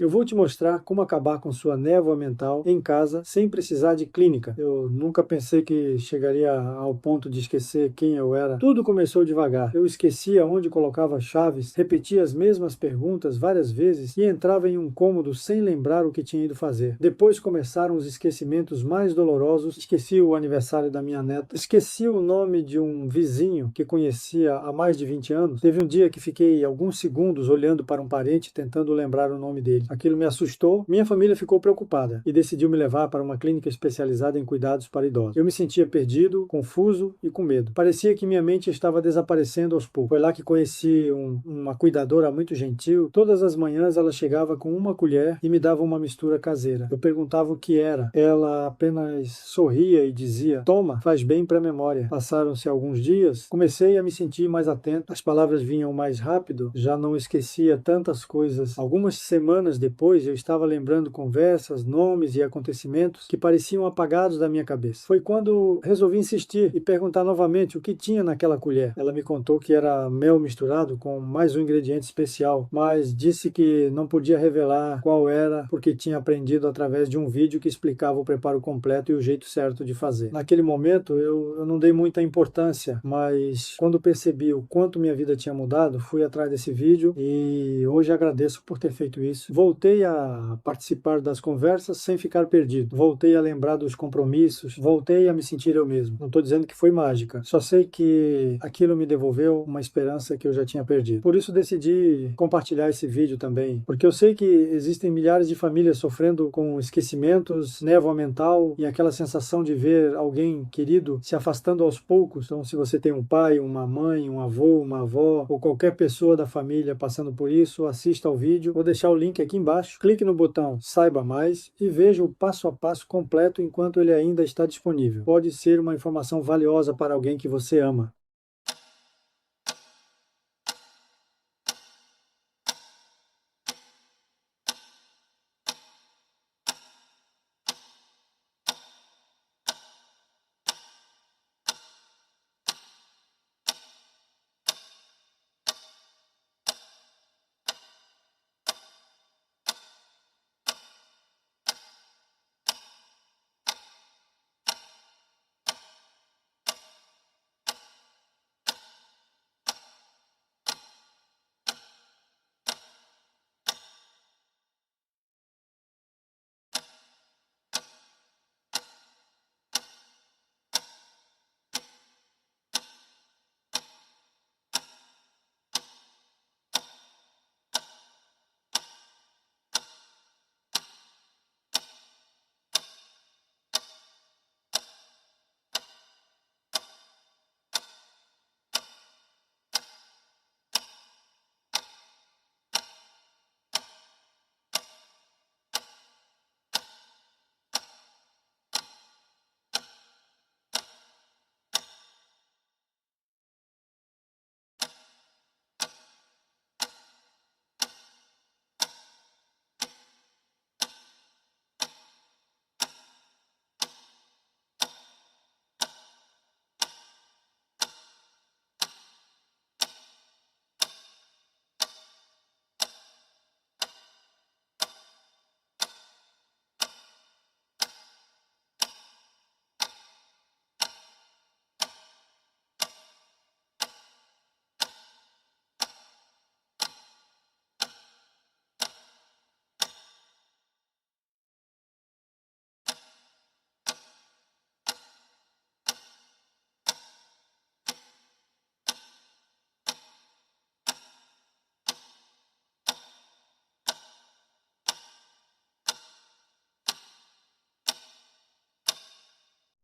Eu vou te mostrar como acabar com sua névoa mental em casa sem precisar de clínica. Eu nunca pensei que chegaria ao ponto de esquecer quem eu era. Tudo começou devagar. Eu esquecia onde colocava chaves, repetia as mesmas perguntas várias vezes e entrava em um cômodo sem lembrar o que tinha ido fazer. Depois começaram os esquecimentos mais dolorosos. Esqueci o aniversário da minha neta. Esqueci o nome de um vizinho que conhecia há mais de 20 anos. Teve um dia que fiquei alguns segundos olhando para um parente tentando lembrar o nome dele. Aquilo me assustou, minha família ficou preocupada e decidiu me levar para uma clínica especializada em cuidados para idosos. Eu me sentia perdido, confuso e com medo. Parecia que minha mente estava desaparecendo aos poucos. Foi lá que conheci uma cuidadora muito gentil. Todas as manhãs ela chegava com uma colher e me dava uma mistura caseira. Eu perguntava o que era. Ela apenas sorria e dizia: "Toma, faz bem para a memória." Passaram-se alguns dias, comecei a me sentir mais atento. As palavras vinham mais rápido, já não esquecia tantas coisas. Algumas semanas depois, eu estava lembrando conversas, nomes e acontecimentos que pareciam apagados da minha cabeça. Foi quando resolvi insistir e perguntar novamente o que tinha naquela colher. Ela me contou que era mel misturado com mais um ingrediente especial, mas disse que não podia revelar qual era porque tinha aprendido através de um vídeo que explicava o preparo completo e o jeito certo de fazer. Naquele momento, eu não dei muita importância, mas quando percebi o quanto minha vida tinha mudado, fui atrás desse vídeo e hoje agradeço por ter feito isso. Voltei a participar das conversas sem ficar perdido. Voltei a lembrar dos compromissos. Voltei a me sentir eu mesmo. Não estou dizendo que foi mágica. Só sei que aquilo me devolveu uma esperança que eu já tinha perdido. Por isso decidi compartilhar esse vídeo também, porque eu sei que existem milhares de famílias sofrendo com esquecimentos, névoa mental e aquela sensação de ver alguém querido se afastando aos poucos. Então, se você tem um pai, uma mãe, um avô, uma avó ou qualquer pessoa da família passando por isso, assista ao vídeo. Vou deixar o link aqui embaixo. Clique no botão Saiba Mais e veja o passo a passo completo enquanto ele ainda está disponível. Pode ser uma informação valiosa para alguém que você ama.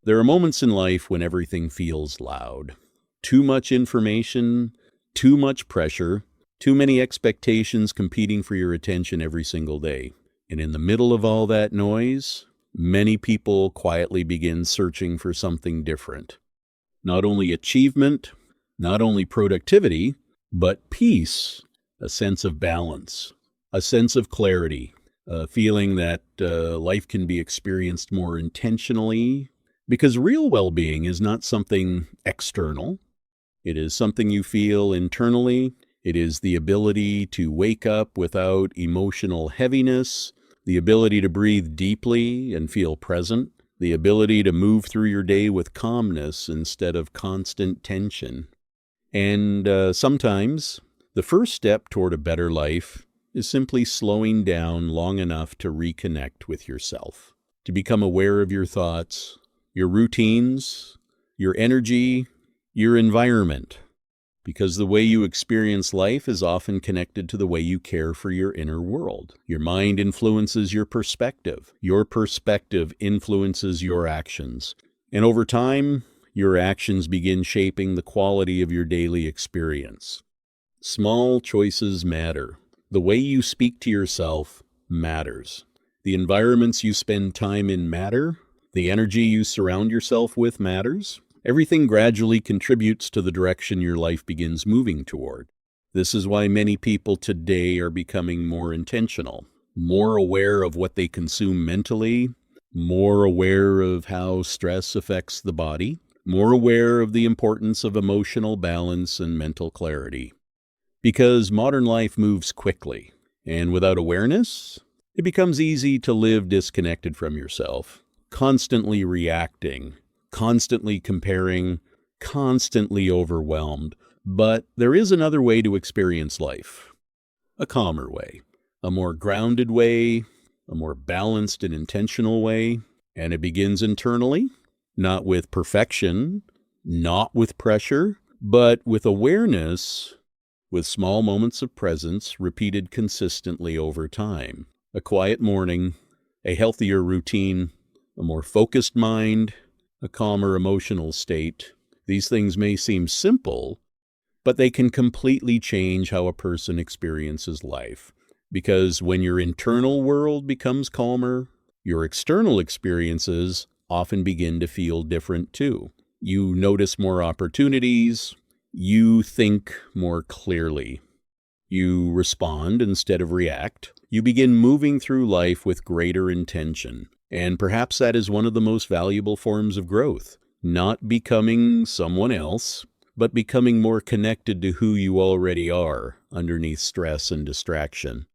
There are moments in life when everything feels loud. Too much information, too much pressure, too many expectations competing for your attention every single day. And in the middle of all that noise, many people quietly begin searching for something different. Not only achievement, not only productivity, but peace, a sense of balance, a sense of clarity, a feeling that life can be experienced more intentionally, because real well-being is not something external. It is something you feel internally, It is the ability to wake up without emotional heaviness, the ability to breathe deeply and feel present, the ability to move through your day with calmness instead of constant tension. And sometimes the first step toward a better life is simply slowing down long enough to reconnect with yourself, to become aware of your thoughts, your routines, your energy, your environment, because the way you experience life is often connected to the way you care for your inner world. Your mind influences your perspective influences your actions, and over time, your actions begin shaping the quality of your daily experience. Small choices matter. The way you speak to yourself matters. The environments you spend time in matter. The energy you surround yourself with matters. Everything gradually contributes to the direction your life begins moving toward. This is why many people today are becoming more intentional, more aware of what they consume mentally, more aware of how stress affects the body, more aware of the importance of emotional balance and mental clarity. Because modern life moves quickly, and without awareness, it becomes easy to live disconnected from yourself, constantly reacting, constantly comparing, constantly overwhelmed. But there is another way to experience life, a calmer way, a more grounded way, a more balanced and intentional way, and it begins internally. Not with perfection, not with pressure, but with awareness, with small moments of presence repeated consistently over time. A quiet morning, a healthier routine, a more focused mind, a calmer emotional state. These things may seem simple, but they can completely change how a person experiences life. Because when your internal world becomes calmer, your external experiences often begin to feel different too. You notice more opportunities, you think more clearly, you respond instead of react, you begin moving through life with greater intention. And perhaps that is one of the most valuable forms of growth, not becoming someone else, but becoming more connected to who you already are underneath stress and distraction.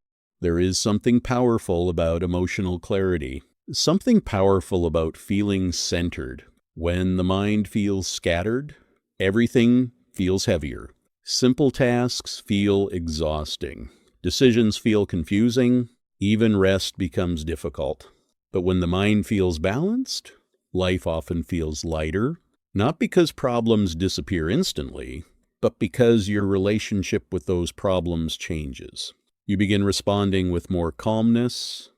There is something powerful about emotional clarity. Something powerful about feeling centered. When the mind feels scattered, everything feels heavier. Simple tasks feel exhausting. Decisions feel confusing. Even rest becomes difficult. But when the mind feels balanced, life often feels lighter, not because problems disappear instantly, but because your relationship with those problems changes. You begin responding with more calmness,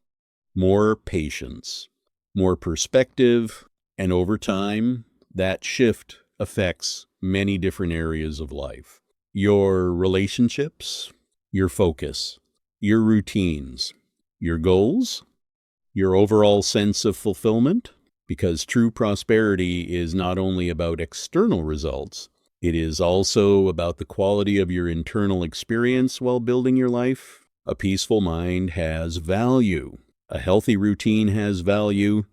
more patience, more perspective, and over time, that shift affects many different areas of life. Your relationships, your focus, your routines, your goals, your overall sense of fulfillment, because true prosperity is not only about external results, it is also about the quality of your internal experience while building your life. A peaceful mind has value. A healthy routine has value.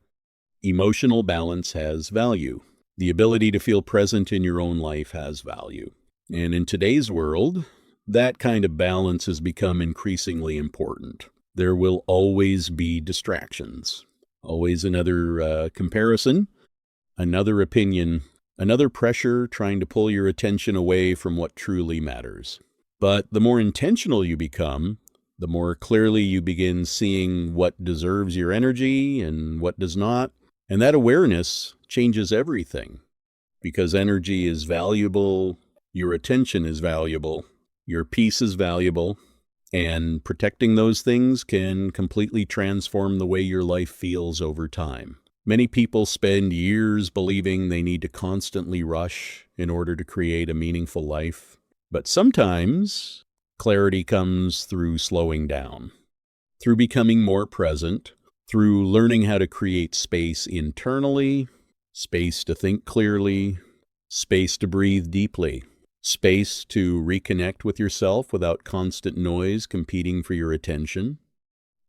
Emotional balance has value. The ability to feel present in your own life has value. And in today's world, that kind of balance has become increasingly important. There will always be distractions. Always another comparison, another opinion, another pressure trying to pull your attention away from what truly matters. But the more intentional you become, the more clearly you begin seeing what deserves your energy and what does not. And that awareness changes everything, because energy is valuable, your attention is valuable, your peace is valuable, and protecting those things can completely transform the way your life feels over time. Many people spend years believing they need to constantly rush in order to create a meaningful life. But sometimes clarity comes through slowing down, through becoming more present, through learning how to create space internally, space to think clearly, space to breathe deeply, space to reconnect with yourself without constant noise competing for your attention.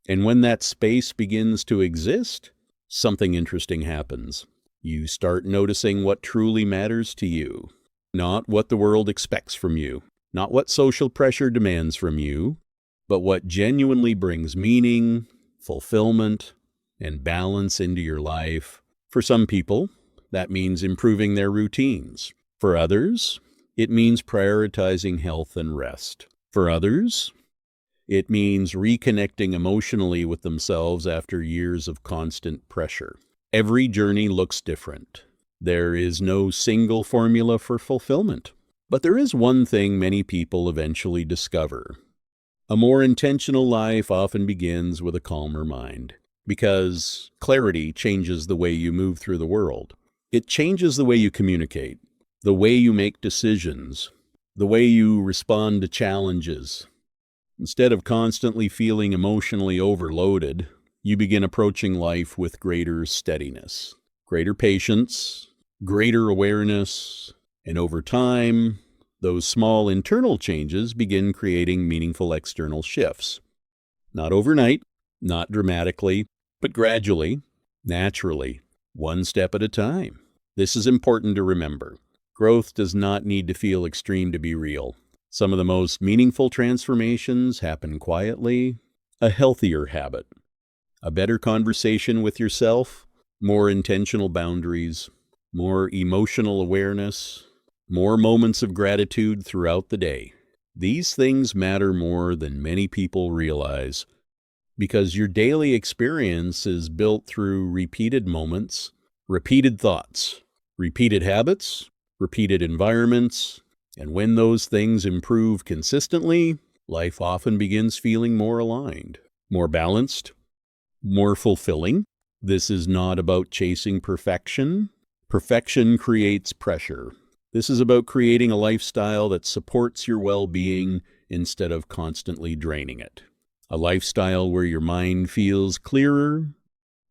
And when that space begins to exist, something interesting happens. You start noticing what truly matters to you, not what the world expects from you. Not what social pressure demands from you, but what genuinely brings meaning, fulfillment, and balance into your life. For some people, that means improving their routines. For others, it means prioritizing health and rest. For others, it means reconnecting emotionally with themselves after years of constant pressure. Every journey looks different. There is no single formula for fulfillment. But there is one thing many people eventually discover. A more intentional life often begins with a calmer mind, because clarity changes the way you move through the world. It changes the way you communicate, the way you make decisions, the way you respond to challenges. Instead of constantly feeling emotionally overloaded, you begin approaching life with greater steadiness, greater patience, greater awareness, and over time, those small internal changes begin creating meaningful external shifts. Not overnight, not dramatically, but gradually, naturally, one step at a time. This is important to remember. Growth does not need to feel extreme to be real. Some of the most meaningful transformations happen quietly. A healthier habit, a better conversation with yourself, more intentional boundaries, more emotional awareness, more moments of gratitude throughout the day. These things matter more than many people realize, because your daily experience is built through repeated moments, repeated thoughts, repeated habits, repeated environments, and when those things improve consistently, life often begins feeling more aligned, more balanced, more fulfilling. This is not about chasing perfection. Perfection creates pressure. This is about creating a lifestyle that supports your well-being instead of constantly draining it. A lifestyle where your mind feels clearer,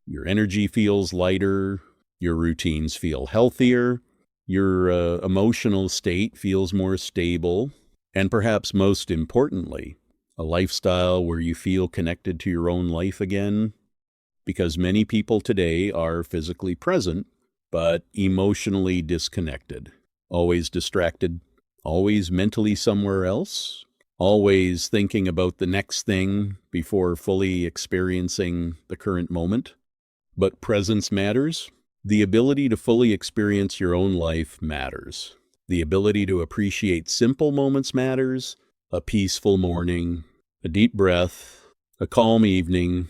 your energy feels lighter, your routines feel healthier, your emotional state feels more stable, and perhaps most importantly, a lifestyle where you feel connected to your own life again, because many people today are physically present, but emotionally disconnected. Always distracted, always mentally somewhere else, always thinking about the next thing before fully experiencing the current moment. But presence matters. The ability to fully experience your own life matters. The ability to appreciate simple moments matters. A peaceful morning, a deep breath, a calm evening,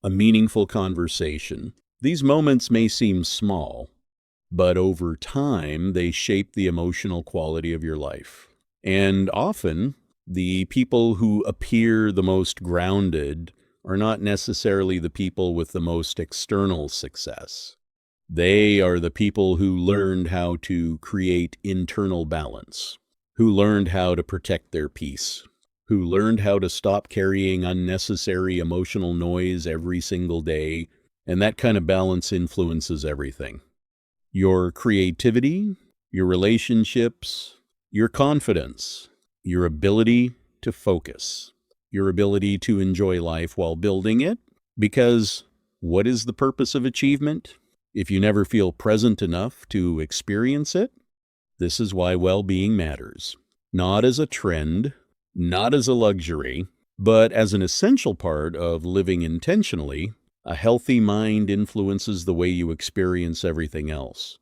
a meaningful conversation. These moments may seem small, but over time, they shape the emotional quality of your life. And often, the people who appear the most grounded are not necessarily the people with the most external success. They are the people who learned how to create internal balance, who learned how to protect their peace, who learned how to stop carrying unnecessary emotional noise every single day, and that kind of balance influences everything. Your creativity, your relationships, your confidence, your ability to focus, your ability to enjoy life while building it. Because what is the purpose of achievement if you never feel present enough to experience it? This is why well-being matters. Not as a trend, not as a luxury, but as an essential part of living intentionally. A healthy mind influences the way you experience everything else.